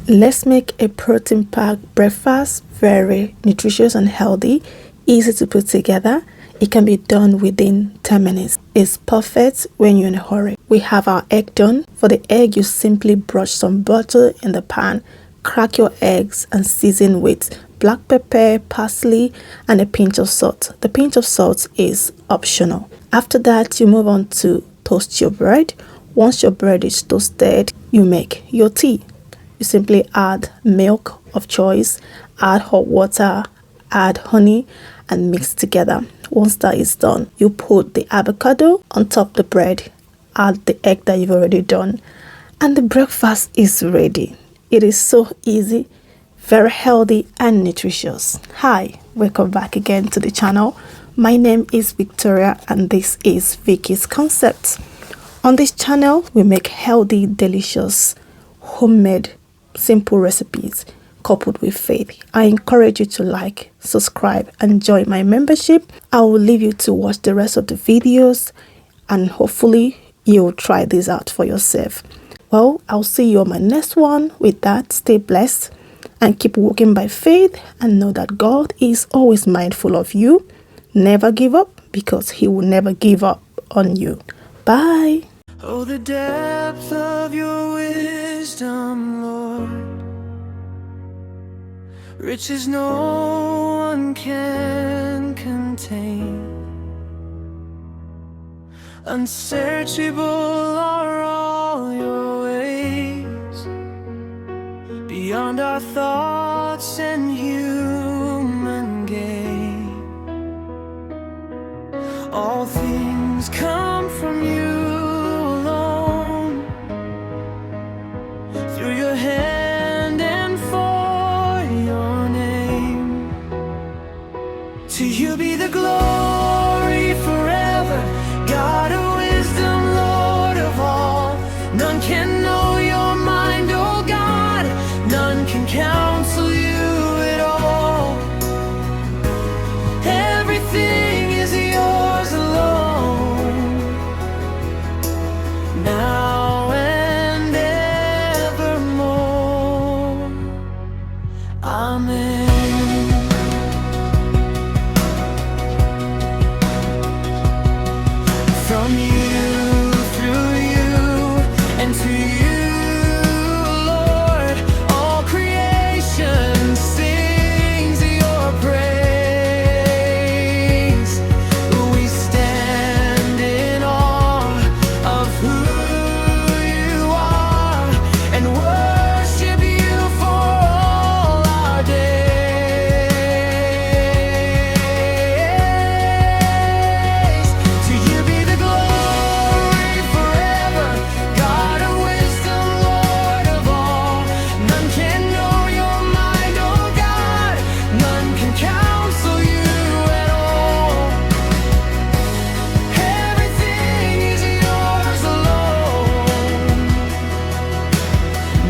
Let's make a protein-packed breakfast very nutritious and healthy, easy to put together. It can be done within 10 minutes. It's perfect when you're in a hurry. We have our egg done. For the egg, you simply brush some butter in the pan, crack your eggs and season with black pepper, parsley, and a pinch of salt. The pinch of salt is optional. After that, you move on to toast your bread. Once your bread is toasted, you make your tea. You simply add milk of choice, add hot water, add honey, and mix together. Once that is done, you put the avocado on top of the bread, add the egg that you've already done, and the breakfast is ready. It is so easy, very healthy and nutritious. Hi, welcome back again to the channel. My name is Victoria and this is Vicky's Concepts. On this channel, we make healthy, delicious, homemade, simple recipes coupled with faith. I encourage you to like, subscribe, and join my membership. I will leave you to watch the rest of the videos and hopefully you'll try this out for yourself. Well, I'll see you on my next one. With that, stay blessed and keep walking by faith and know that God is always mindful of you. Never give up because He will never give up on you. Bye. Oh, the depth of your wisdom, Lord, riches no one can contain. Unsearchable are all your ways, beyond our thoughts and human gain. All things come from you alone, through your hand and for your name. To you be the glory forever, God of wisdom, Lord of all. None can know your mind, oh God, none can counsel you at all. Everything is yours alone, now and evermore. Amen. From you, through you, and to you, Lord, all creation sings your praise. We stand in awe of who you are and worship you for all our days. To you be the glory forever, God of wisdom, Lord of all. None can know your mind, oh God, none can counsel you at all. Everything is yours alone,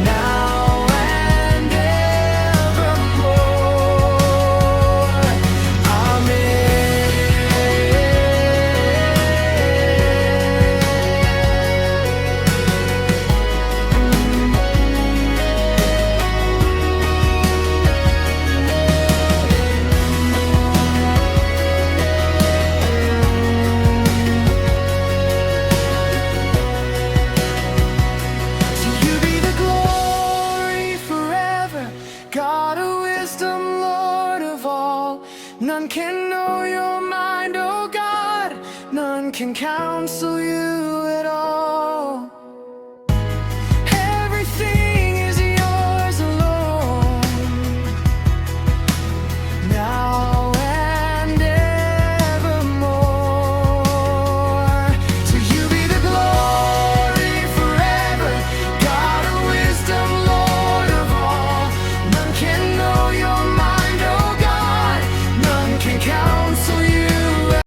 now and evermore. To you be the glory forever, God of wisdom, Lord of all. None can know your mind, oh God, none can counsel you